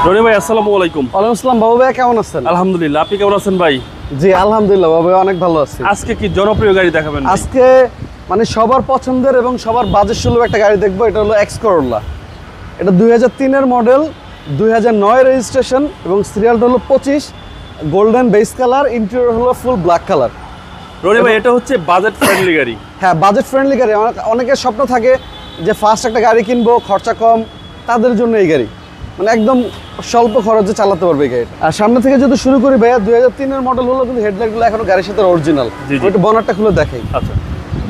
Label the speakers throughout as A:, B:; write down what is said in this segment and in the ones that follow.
A: রনি ভাই আসসালামু আলাইকুম।
B: ওয়ালাইকুম আসসালাম। বাবু ভাই কেমন আছেন?
A: আলহামদুলিল্লাহ, আপনি কেমন আছেন ভাই?
B: জি আলহামদুলিল্লাহ বাবু অনেক ভালো আছি।
A: আজকে কি জনপ্রিয় গাড়ি দেখাবেন?
B: আজকে মানে সবার পছন্দের এবং সবার বাজেট সুলভ একটা গাড়ি দেখবো। এটা হলো এক্স করোলা। এটা 2003-এর মডেল, 2009 রেজিস্ট্রেশন এবং সিরিয়ালটা হলো 25, গোল্ডেন বেস কালার, ইন্টেরিয়র হলো ফুল ব্ল্যাক কালার।
A: রনি ভাই এটা হচ্ছে বাজেট ফ্রেন্ডলি গাড়ি।
B: হ্যাঁ বাজেট ফ্রেন্ডলি গাড়ি। অনেকের স্বপ্ন থাকে যে ফার্স্ট একটা গাড়ি কিনবো, খরচা কম, তাদের জন্য এই গাড়ি মানে একদম স্বল্প খরচে চালাতে পারবে এই গাড়িটা। আর সামনে থেকে যদি শুরু করি ভাইয়া, 2003-এর মডেল হলো কিন্তু হেডলাইটগুলো এখনো গাড়ির সাথে অরিজিনাল। ওইটা বনারটা খুলে দেখাই।
A: আচ্ছা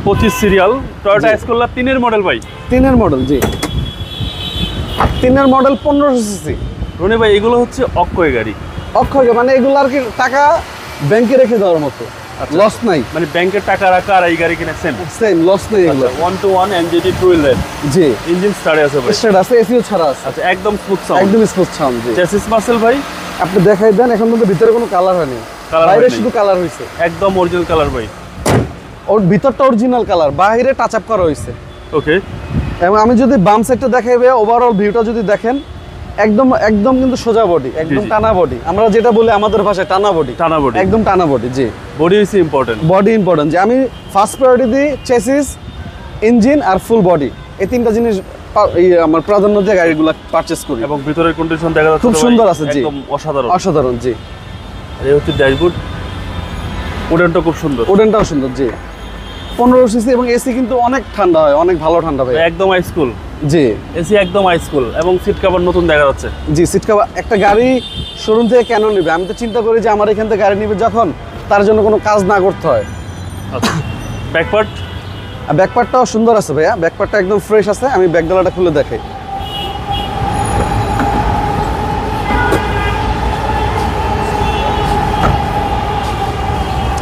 A: 25 সিরিয়াল টয়োটা এসকোলা 3-এর মডেল ভাই।
B: 3-এর মডেল, জি 3-এর মডেল 1500 সিসি।
A: রনি ভাই এগুলো হচ্ছে অক্ষয় গাড়ি।
B: অক্ষয় মানে এগুলো আর কি টাকা ব্যাংকে রেখে দেওয়ার মতো, লস নাই।
A: মানে ব্যাংকের টাকা রাখা আর এই গাড়ি কিনা
B: সেম লস নেই এগুলো।
A: 1-to-1 MGT টুইল রেড।
B: জি
A: ইঞ্জিন স্টার্ট আছে ভাই।
B: স্টার্ট আছে, এসিও ছাড়া আছে।
A: আচ্ছা একদম স্মুথ সাউন্ড।
B: একদম স্মুথ সাউন্ড। জি
A: চেসিস মাসেল ভাই
B: আপনি দেখাই দেন। এখন কিন্তু ভিতরে কোনো কালার হয়নি, বাইরে শুধু কালার হয়েছে।
A: একদম অরিজিনাল কালার ভাই।
B: ওর ভিতরটা অরিজিনাল কালার, বাইরে টাচ আপ করা হয়েছে।
A: ওকে।
B: এবং আমি যদি বাম সাইডটা দেখাইবে, ওভারঅল ভিউটা যদি দেখেন, একদম একদম কিন্তু সোজা বডি, একদম টানা বডি। আমরা যেটা বলি আমাদের ভাষায় টানা বডি।
A: টানা বডি,
B: একদম টানা body. G
A: body is important.
B: Body important. যে আমি ফার্স্ট প্রায়োরিটি দিই চেসিস, ইঞ্জিন আর ফুল বডি, এই তিনটা জিনিস আমার প্রাধান্য দিয়ে গাড়িগুলো পারচেজ করি।
A: এবং ভিতরের কন্ডিশন দেখা যাচ্ছে
B: খুব সুন্দর আছে। জি
A: একদম অসাধারণ
B: অসাধারণ। জি
A: এই হচ্ছে ড্যাশবোর্ড, উডেনটা খুব সুন্দর।
B: উডেনটাও সুন্দর। জি 1500 সিসি এবং এসি কিন্তু অনেক ঠান্ডা হয়, অনেক ভালো ঠান্ডা হয়।
A: একদম হাইস্কুল।
B: জি
A: এসি একদম হাইস্কুল এবং সিট কভার নতুন দেখা যাচ্ছে।
B: জি সিট কভার। একটা গাড়ি শোরুম থেকে কেন নেবে? আমি তো চিন্তা করি যে আমার এখান থেকে গাড়ি নেবে যখন, তার জন্য কোনো কাজ না করতে হয়।
A: আচ্ছা ব্যাকপার্ট,
B: ব্যাকপার্টটাও সুন্দর আছে ভাইয়া। ব্যাকপার্টটা একদম ফ্রেশ আছে। আমি ব্যাকডালাটা খুলে দেখাই।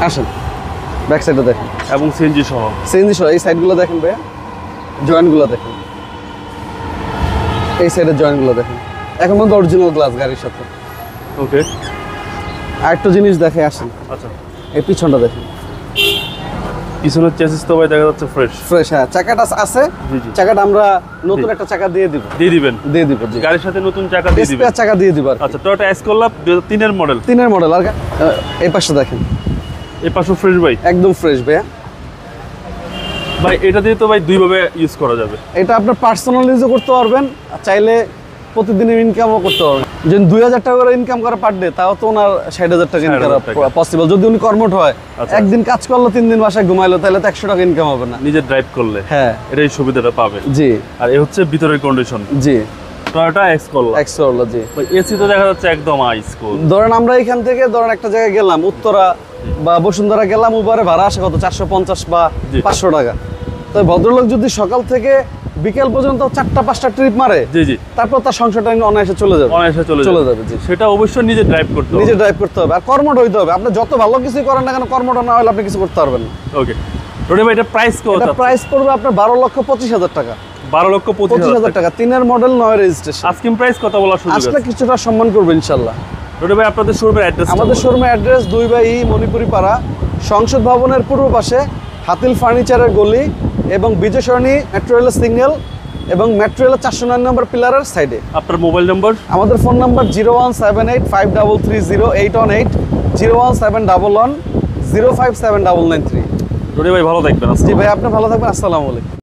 B: আসেন ব্যাক সাইডে দেখেন।
A: এবং সিএনজি সহ।
B: সিএনজি সহ এই সাইডগুলো দেখেন ভাইয়া, জয়েন্টগুলো দেখেন, এই সাইডের জয়েন্টগুলো দেখেন। এখন পর্যন্ত অরিজিনাল গ্লাস গাড়ির সাথে।
A: ওকে।
B: আরেকটা জিনিস দেখে আসেন।
A: আচ্ছা
B: এই পিছনটা দেখেন।
A: পিছনের চেসিস তো ভাই দেখা যাচ্ছে ফ্রেশ।
B: ফ্রেশ, হ্যাঁ চাকাটা আছে।
A: জি জি।
B: চাকাটা আমরা নতুন একটা চাকা দিয়ে দিব।
A: দিয়ে দিবেন?
B: দিয়ে দিব। জি
A: গাড়ির সাথে নতুন চাকা দিয়ে দিবেন।
B: স্পেয়ার চাকা দিয়ে দিব।
A: আচ্ছা টয়োটা এসকোলা 2003-এর মডেল।
B: 3-এর মডেল। আর এই পাশে দেখেন,
A: এই পাশে ফ্রেশ ভাই।
B: একদম ফ্রেশ ভাইয়া।
A: ভাই এটা দিয়ে তো ভাই দুই ভাবে ইউজ করা যাবে।
B: এটা আপনার পার্সোনাল ইউজও করতে পারবেন, আর চাইলে প্রতিদিনের ইনকামও করতে পারবেন। যদি 2000 টাকা করে ইনকাম করে পার ডে, তাও তো ওনার 60,000 টাকা ইনকাম করা পসিবল। যদি উনি কর্মঠ হয়, একদিন কাজ করলো, 3 দিন বাসায় ঘুমাইলো, তাহলে তো 100 টাকা ইনকাম হবে না
A: নিজে ড্রাইভ করলে।
B: হ্যাঁ
A: এটাই সুবিধাটা পাবে।
B: জি।
A: আর এই হচ্ছে ভিতরের কন্ডিশন।
B: জি
A: টয়োটা এসকোলা।
B: এক্সকোলা। জি
A: ভাই এসি তো দেখা যাচ্ছে একদম হাইস্কুল।
B: ধরেন আমরা এখান থেকে ধরেন একটা জায়গায় গেলাম, উত্তরা বা বসুন্ধরা গেলাম, উবারে ভাড়া আসে কত? 450 বা 500 টাকা। তো ভদ্রলোক যদি সকাল থেকে বিকেল পর্যন্ত 4টা-5টা ট্রিপ মারে, জি জি, তারপর তার সংসারটা অনায়াসে চলে যাবে।
A: অনায়াসে চলে যাবে। জি সেটা অবশ্যই নিজে ড্রাইভ করতে হবে।
B: নিজে ড্রাইভ করতে হবে আর কর্মঠ হইতে হবে। আপনি যত ভালো কিছু করেন না কেন, কর্মঠ না হলে আপনি কিছু করতে পারবেন না।
A: ওকে রনি ভাই এটা প্রাইস কত?
B: এটা প্রাইস পড়বে আপনার 12,25,000 টাকা।
A: 12,25,000
B: টাকা। 3-এর মডেল, 9 রেজিস্ট্রেশন।
A: আস্কিং প্রাইস কত বলার সুযোগ আছে?
B: আসলে কিছুটা সম্মান করব ইনশাআল্লাহ।
A: রনি ভাই আপনাদের শোরুমের অ্যাড্রেস? আমাদের
B: শোরুমের অ্যাড্রেস 2/E মণিপুরি পাড়া, সংসদ ভবনের পূর্ব পাশে, হাতিল ফার্নিচারের গলি এবং বিজয় সরণি মেট্রো রেলের সিগন্যাল এবং মেট্রো রেলের 409 নম্বর পিলারের সাইডে।
A: আপনার মোবাইল নাম্বার? আমাদের
B: ফোন নাম্বার 01785330818, 01711057993।
A: রনি ভাই ভালো থাকবেন।
B: জি ভাই আপনি ভালো থাকবেন। আসসালামু আলাইকুম।